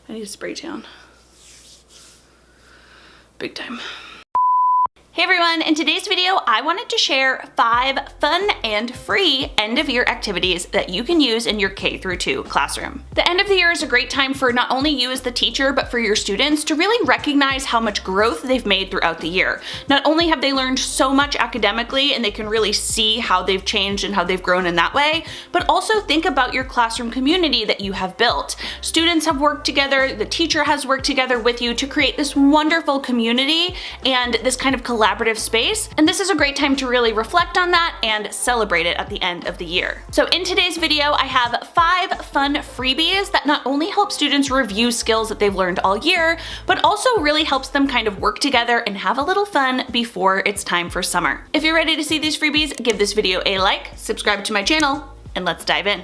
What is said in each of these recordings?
I need a spray tan. Big time. Hey everyone, in today's video, I wanted to share 5 fun and free end of year activities that you can use in your K-2 classroom. The end of the year is a great time for not only you as the teacher, but for your students to really recognize how much growth they've made throughout the year. Not only have they learned so much academically and they can really see how they've changed and how they've grown in that way, but also think about your classroom community that you have built. Students have worked together, the teacher has worked together with you to create this wonderful community and this kind of collaborative space, and this is a great time to really reflect on that and celebrate it at the end of the year. So in today's video, I have 5 fun freebies that not only help students review skills that they've learned all year, but also really helps them kind of work together and have a little fun before it's time for summer. If you're ready to see these freebies, give this video a like, subscribe to my channel, and let's dive in.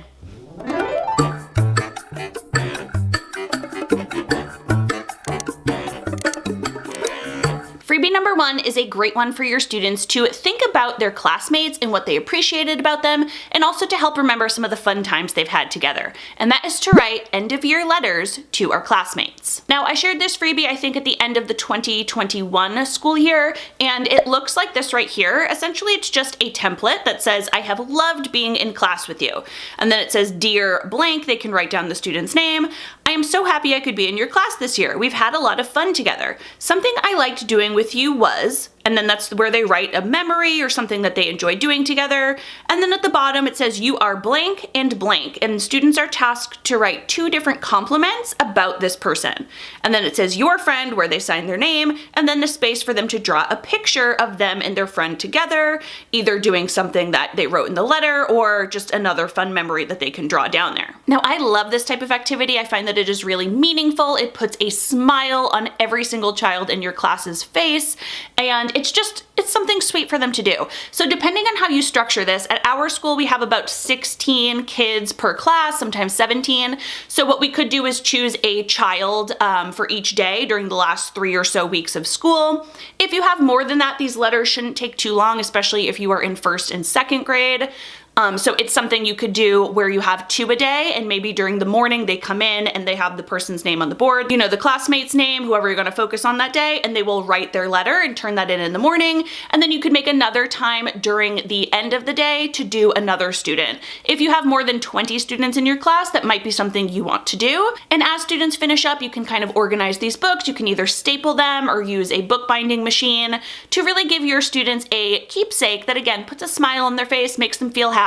Freebie number 1 is a great one for your students to think about their classmates and what they appreciated about them, and also to help remember some of the fun times they've had together. And that is to write end of year letters to our classmates. Now, I shared this freebie, I think, at the end of the 2021 school year, and it looks like this right here. Essentially, it's just a template that says, I have loved being in class with you. And then it says, Dear blank, they can write down the student's name. I am so happy I could be in your class this year. We've had a lot of fun together. Something I liked doing with you was, and then that's where they write a memory or something that they enjoy doing together. And then at the bottom it says you are blank, and students are tasked to write 2 different compliments about this person. And then it says your friend, where they sign their name, and then the space for them to draw a picture of them and their friend together, either doing something that they wrote in the letter or just another fun memory that they can draw down there. Now, I love this type of activity. I find that it is really meaningful. It puts a smile on every single child in your class's face, and it's something sweet for them to do. So depending on how you structure this, at our school we have about 16 kids per class, sometimes 17. So what we could do is choose a child for each day during the last 3 or so weeks of school. If you have more than that, these letters shouldn't take too long, especially if you are in 1st and 2nd grade. So it's something you could do where you have 2 a day, and maybe during the morning they come in and they have the person's name on the board, you know, the classmate's name, whoever you're gonna focus on that day, and they will write their letter and turn that in the morning. And then you could make another time during the end of the day to do another student. If you have more than 20 students in your class, that might be something you want to do. And as students finish up, you can kind of organize these books. You can either staple them or use a bookbinding machine to really give your students a keepsake that, again, puts a smile on their face, makes them feel happy.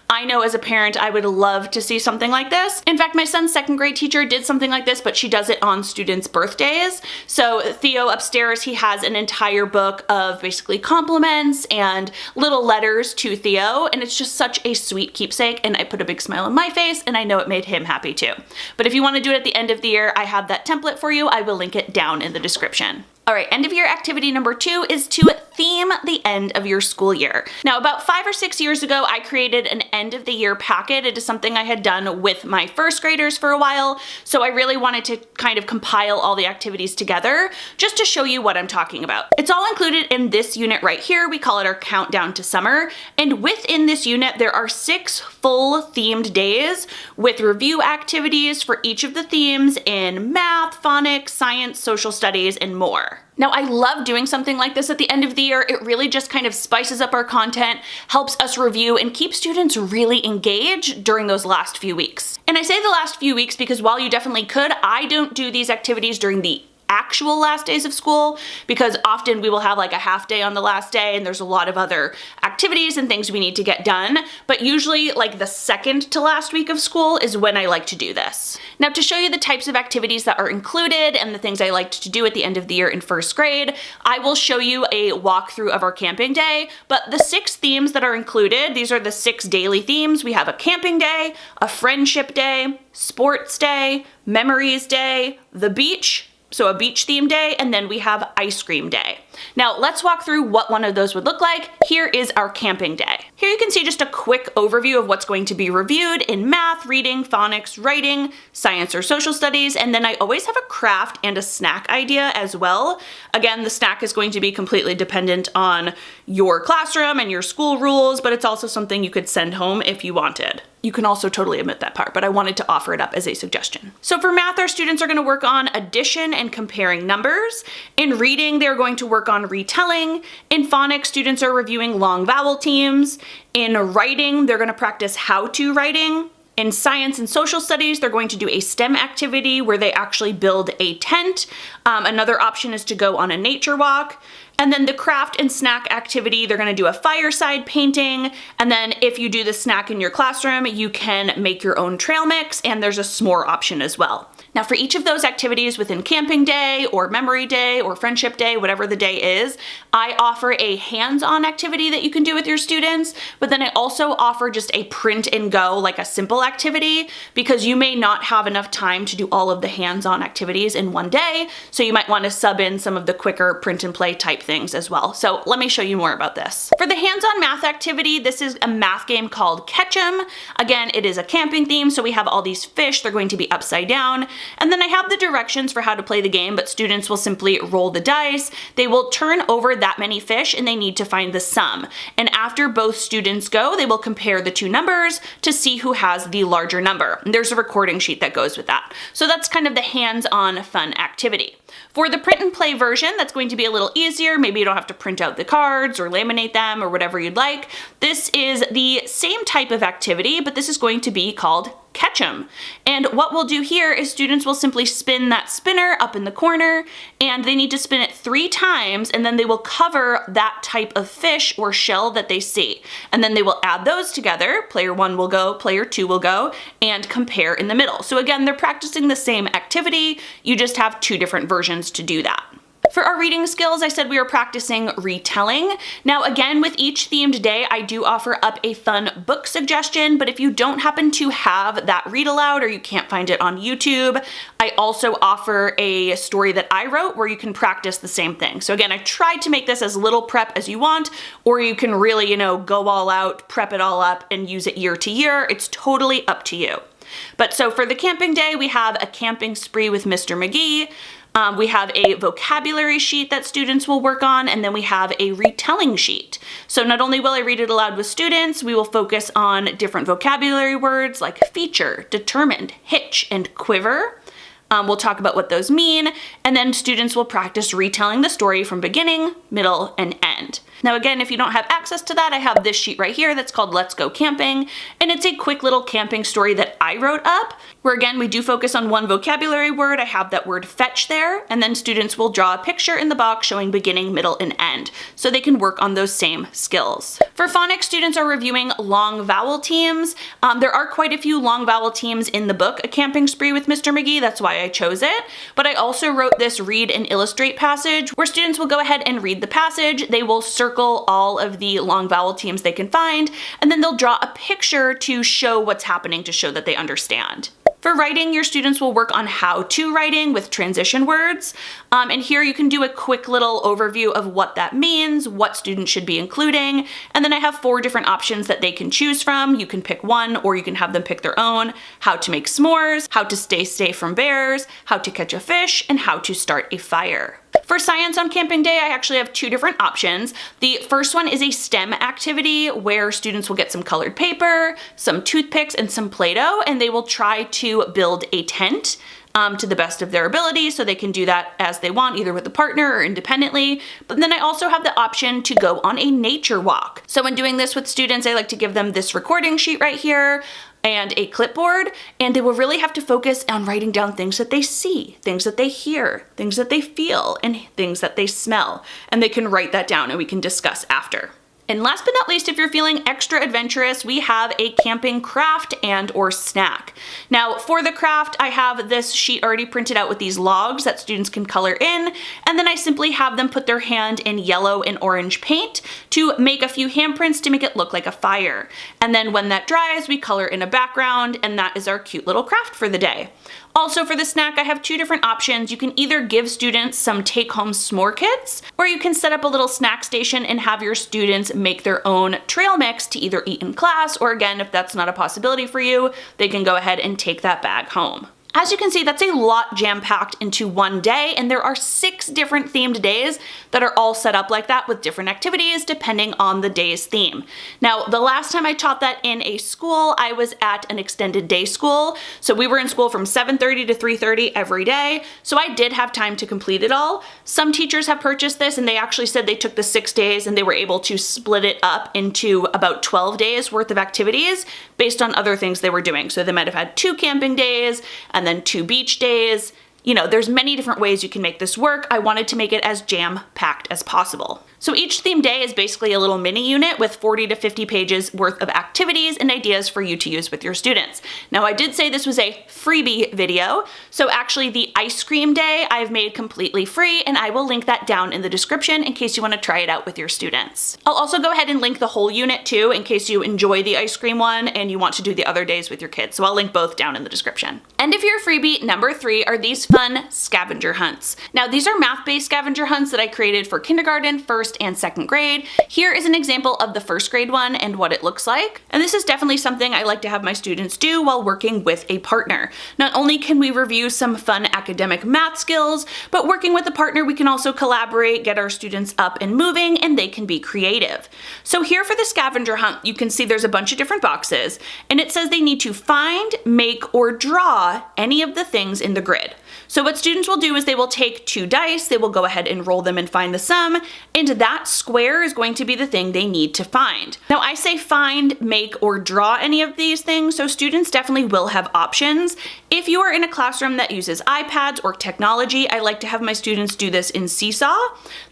I know as a parent, I would love to see something like this. In fact, my son's 2nd grade teacher did something like this, but she does it on students' birthdays. So Theo upstairs, he has an entire book of basically compliments and little letters to Theo, and it's just such a sweet keepsake, and I put a big smile on my face, and I know it made him happy too. But if you want to do it at the end of the year, I have that template for you. I will link it down in the description. All right, end of year activity number 2 is to theme the end of your school year. Now, about 5 or 6 years ago, I created an end of the year packet. It is something I had done with my 1st graders for a while, so I really wanted to kind of compile all the activities together just to show you what I'm talking about. It's all included in this unit right here. We call it our countdown to summer, and within this unit, there are 6 full themed days with review activities for each of the themes in math, phonics, science, social studies, and more. Now, I love doing something like this at the end of the year. It really just kind of spices up our content, helps us review, and keeps students really engaged during those last few weeks. And I say the last few weeks because while you definitely could, I don't do these activities during the actual last days of school, because often we will have like a half day on the last day and there's a lot of other activities and things we need to get done. But usually like the 2nd to last week of school is when I like to do this. Now, to show you the types of activities that are included and the things I liked to do at the end of the year in 1st grade, I will show you a walkthrough of our camping day. But the 6 themes that are included, these are the 6 daily themes. We have a camping day, a friendship day, sports day, memories day, the beach, so a beach theme day, and then we have ice cream day. Now let's walk through what one of those would look like. Here is our camping day. Here you can see just a quick overview of what's going to be reviewed in math, reading, phonics, writing, science or social studies, and then I always have a craft and a snack idea as well. Again, the snack is going to be completely dependent on your classroom and your school rules, but it's also something you could send home if you wanted. You can also totally omit that part, but I wanted to offer it up as a suggestion. So for math, our students are going to work on addition and comparing numbers. In reading, they're going to work on retelling. In phonics, students are reviewing long vowel teams. In writing, they're going to practice how-to writing. In science and social studies, they're going to do a STEM activity where they actually build a tent. Another option is to go on a nature walk. And then the craft and snack activity, they're gonna do a fireside painting. And then if you do the snack in your classroom, you can make your own trail mix, and there's a s'more option as well. Now for each of those activities within camping day or memory day or friendship day, whatever the day is, I offer a hands-on activity that you can do with your students, but then I also offer just a print and go, like a simple activity, because you may not have enough time to do all of the hands-on activities in one day, so you might want to sub in some of the quicker print and play type things as well. So let me show you more about this. For the hands-on math activity, this is a math game called Catch 'em. Again, it is a camping theme, so we have all these fish. They're going to be upside down. And then I have the directions for how to play the game, but students will simply roll the dice. They will turn over that many fish and they need to find the sum. And after both students go, they will compare the two numbers to see who has the larger number. And there's a recording sheet that goes with that. So that's kind of the hands-on fun activity. For the print and play version, that's going to be a little easier. Maybe you don't have to print out the cards or laminate them or whatever you'd like. This is the same type of activity, but this is going to be called Catch 'em. And what we'll do here is students will simply spin that spinner up in the corner, and they need to spin it 3 times, and then they will cover that type of fish or shell that they see. And then they will add those together. Player 1 will go, player 2 will go, and compare in the middle. So again, they're practicing the same activity, you just have 2 different versions to do that. For our reading skills, I said we were practicing retelling. Now again, with each themed day, I do offer up a fun book suggestion, but if you don't happen to have that read aloud or you can't find it on YouTube, I also offer a story that I wrote where you can practice the same thing. So again, I tried to make this as little prep as you want, or you can really, go all out, prep it all up and use it year to year. It's totally up to you. But so for the camping day, we have a camping spree with Mr. McGee. We have a vocabulary sheet that students will work on, and then we have a retelling sheet. So not only will I read it aloud with students, we will focus on different vocabulary words like feature, determined, hitch, and quiver. We'll talk about what those mean, and then students will practice retelling the story from beginning, middle, and end. Now again, if you don't have access to that, I have this sheet right here that's called Let's Go Camping, and it's a quick little camping story that I wrote up, where again, we do focus on one vocabulary word. I have that word fetch there, and then students will draw a picture in the box showing beginning, middle, and end, so they can work on those same skills. For phonics, students are reviewing long vowel teams. There are quite a few long vowel teams in the book, A Camping Spree with Mr. McGee, that's why I chose it, but I also wrote this read and illustrate passage where students will go ahead and read the passage. They will circle all of the long vowel teams they can find, and then they'll draw a picture to show what's happening to show that they understand. For writing, your students will work on how-to writing with transition words. And here you can do a quick little overview of what that means, what students should be including. And then I have 4 different options that they can choose from. You can pick one, or you can have them pick their own. How to make s'mores, how to stay safe from bears, how to catch a fish, and how to start a fire. For science on camping day, I actually have 2 different options. The first one is a STEM activity where students will get some colored paper, some toothpicks, and some Play-Doh, and they will try to build a tent to the best of their ability, so they can do that as they want, either with a partner or independently. But then I also have the option to go on a nature walk. So when doing this with students, I like to give them this recording sheet right here and a clipboard, and they will really have to focus on writing down things that they see, things that they hear, things that they feel, and things that they smell. And they can write that down and we can discuss after. And last but not least, if you're feeling extra adventurous, we have a camping craft and or snack. Now for the craft, I have this sheet already printed out with these logs that students can color in, and then I simply have them put their hand in yellow and orange paint to make a few handprints to make it look like a fire. And then when that dries, we color in a background, and that is our cute little craft for the day. Also for the snack, I have two different options. You can either give students some take-home s'more kits, or you can set up a little snack station and have your students make their own trail mix to either eat in class, or again, if that's not a possibility for you, they can go ahead and take that bag home. As you can see, that's a lot jam-packed into one day, and there are 6 different themed days that are all set up like that with different activities depending on the day's theme. Now, the last time I taught that in a school, I was at an extended day school. So we were in school from 7:30 to 3:30 every day. So I did have time to complete it all. Some teachers have purchased this and they actually said they took the 6 days and they were able to split it up into about 12 days worth of activities based on other things they were doing. So they might have had 2 camping days and then 2 beach days. You know, there's many different ways you can make this work. I wanted to make it as jam-packed as possible. So each theme day is basically a little mini unit with 40 to 50 pages worth of activities and ideas for you to use with your students. Now, I did say this was a freebie video, so actually the ice cream day I've made completely free, and I will link that down in the description in case you want to try it out with your students. I'll also go ahead and link the whole unit too in case you enjoy the ice cream one and you want to do the other days with your kids, so I'll link both down in the description. End of year freebie number 3 are these fun scavenger hunts. Now, these are math-based scavenger hunts that I created for kindergarten, 1st, and 2nd grade. Here is an example of the 1st grade one and what it looks like. And this is definitely something I like to have my students do while working with a partner. Not only can we review some fun academic math skills, but working with a partner, we can also collaborate, get our students up and moving, and they can be creative. So here for the scavenger hunt, you can see there's a bunch of different boxes, and it says they need to find, make, or draw any of the things in the grid. So what students will do is they will take 2 dice, they will go ahead and roll them and find the sum, and that square is going to be the thing they need to find. Now, I say find, make, or draw any of these things, so students definitely will have options. If you are in a classroom that uses iPads or technology, I like to have my students do this in Seesaw.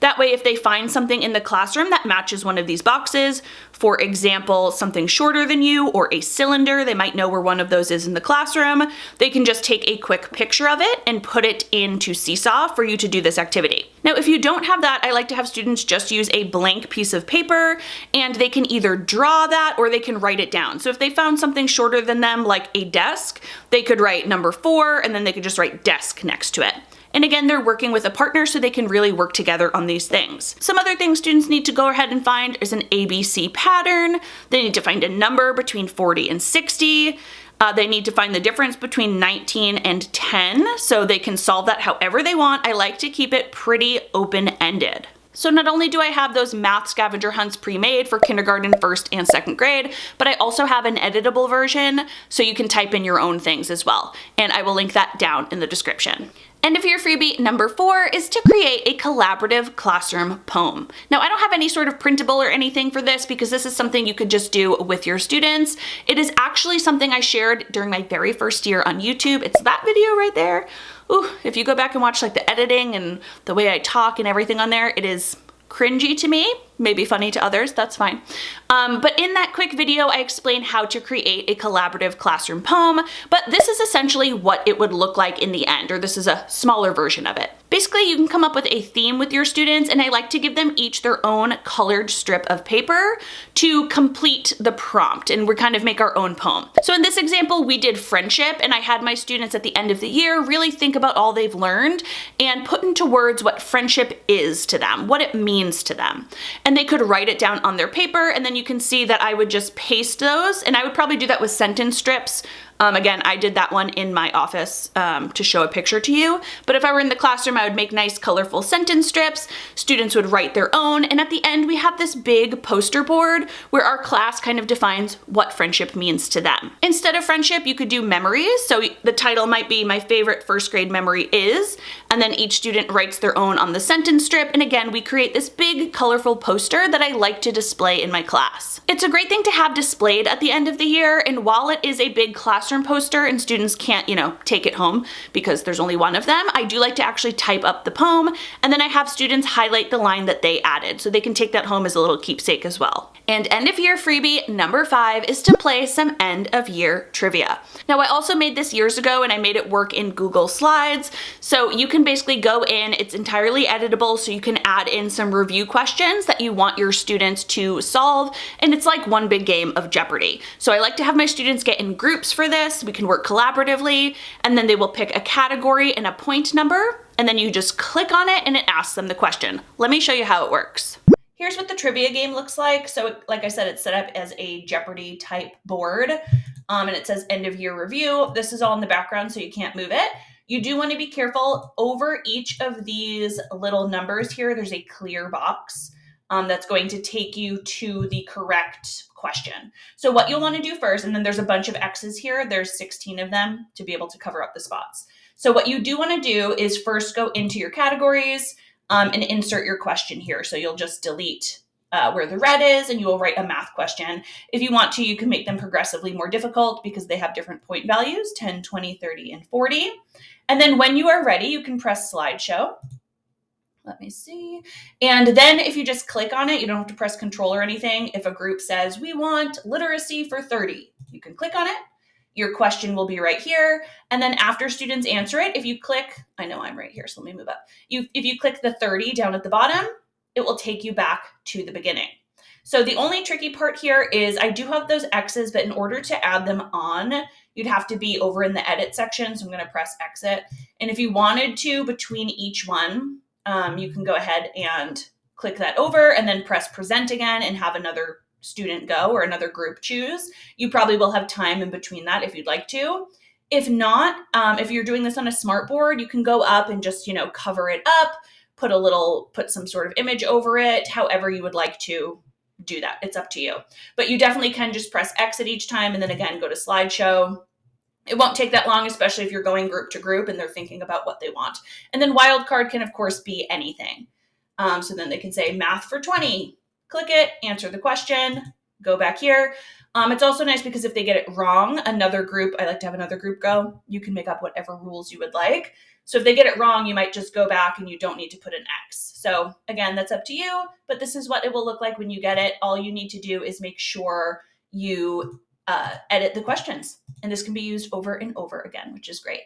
That way, if they find something in the classroom that matches one of these boxes, for example, something shorter than you or a cylinder, they might know where one of those is in the classroom, they can just take a quick picture of it and put it into Seesaw for you to do this activity. Now, if you don't have that, I like to have students just use a blank piece of paper, and they can either draw that or they can write it down. So if they found something shorter than them, like a desk, they could write number 4 and then they could just write desk next to it. And again, they're working with a partner so they can really work together on these things. Some other things students need to go ahead and find is an ABC pattern. They need to find a number between 40 and 60. They need to find the difference between 19 and 10, so they can solve that however they want. I like to keep it pretty open-ended. So not only do I have those math scavenger hunts pre-made for kindergarten, 1st, and 2nd grade, but I also have an editable version so you can type in your own things as well. And I will link that down in the description. End of year freebie number 4 is to create a collaborative classroom poem. Now, I don't have any sort of printable or anything for this because this is something you could just do with your students. It is actually something I shared during my very first year on YouTube. It's that video right there. Ooh, if you go back and watch like the editing and the way I talk and everything on there, it is cringy to me, maybe funny to others, that's fine. But in that quick video, I explain how to create a collaborative classroom poem, but this is essentially what it would look like in the end, or this is a smaller version of it. Basically, you can come up with a theme with your students, and I like to give them each their own colored strip of paper to complete the prompt, and we kind of make our own poem. So in this example, we did friendship, and I had my students at the end of the year really think about all they've learned and put into words what friendship is to them, what it means to them. And they could write it down on their paper, and then you can see that I would just paste those, and I would probably do that with sentence strips. Again, I did that one in my office to show a picture to you, but if I were in the classroom, I would make nice colorful sentence strips, students would write their own, and at the end we have this big poster board where our class kind of defines what friendship means to them. Instead of friendship, you could do memories, so the title might be my favorite 1st grade memory is, and then each student writes their own on the sentence strip, and again, we create this big colorful poster that I like to display in my class. It's a great thing to have displayed at the end of the year, and while it is a big classroom poster and students can't, take it home because there's only one of them, I do like to actually type up the poem, and then I have students highlight the line that they added so they can take that home as a little keepsake as well. And end of year freebie number 5 is to play some end of year trivia. Now, I also made this years ago and I made it work in Google Slides, so you can basically go in, it's entirely editable, so you can add in some review questions that you want your students to solve, and it's like one big game of Jeopardy. So I like to have my students get in groups for this, this, we can work collaboratively, and then they will pick a category and a point number, and then you just click on it and it asks them the question. Let me show you how it works. Here's what the trivia game looks like. So like I said, it's set up as a Jeopardy type board, and it says end of year review. This is all in the background, so you can't move it. You do want to be careful. Over each of these little numbers here, there's a clear box that's going to take you to the correct question. So what you'll want to do first, and then there's a bunch of X's here. There's 16 of them to be able to cover up the spots. So what you do want to do is first go into your categories and insert your question here. So you'll just delete where the red is, and you will write a math question. If you want to, you can make them progressively more difficult because they have different point values, 10, 20, 30, and 40. And then when you are ready, you can press slideshow. Let me see. And then if you just click on it, you don't have to press control or anything. If a group says, we want literacy for 30, you can click on it. Your question will be right here. And then after students answer it, if you click, I know I'm right here, so let me move up. If you click the 30 down at the bottom, it will take you back to the beginning. So the only tricky part here is I do have those X's, but in order to add them on, you'd have to be over in the edit section. So I'm going to press exit. And if you wanted to, between each one, you can go ahead and click that over and then press present again and have another student go or another group choose. You probably will have time in between that if you'd like to. If not, if you're doing this on a smart board, you can go up and just, cover it up, put some sort of image over it, however you would like to do that. It's up to you. But you definitely can just press exit each time and then again, go to slideshow. It won't take that long, especially if you're going group to group and they're thinking about what they want. And then wildcard can, of course, be anything. So then they can say math for 20. Click it, answer the question, go back here. It's also nice because if they get it wrong, another group, I like to have another group go, you can make up whatever rules you would like. So if they get it wrong, you might just go back and you don't need to put an X. So again, that's up to you, but this is what it will look like when you get it. All you need to do is make sure you edit the questions. And this can be used over and over again, which is great.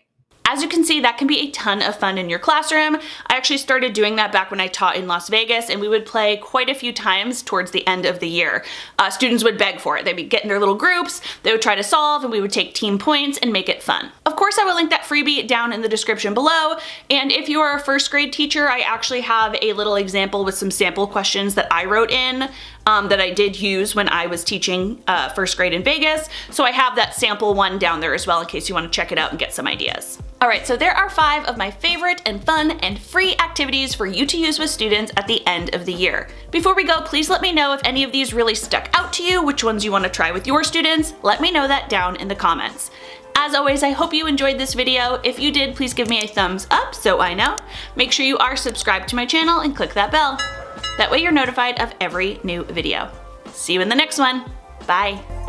As you can see, that can be a ton of fun in your classroom. I actually started doing that back when I taught in Las Vegas, and we would play quite a few times towards the end of the year. Students would beg for it. They'd be getting their little groups, they would try to solve, and we would take team points and make it fun. Of course, I will link that freebie down in the description below, and if you are a first grade teacher, I actually have a little example with some sample questions that I wrote in that I did use when I was teaching first grade in Vegas. So I have that sample one down there as well in case you want to check it out and get some ideas. All right, so there are 5 of my favorite and fun and free activities for you to use with students at the end of the year. Before we go, please let me know if any of these really stuck out to you, which ones you want to try with your students. Let me know that down in the comments. As always, I hope you enjoyed this video. If you did, please give me a thumbs up so I know. Make sure you are subscribed to my channel and click that bell. That way you're notified of every new video. See you in the next one. Bye.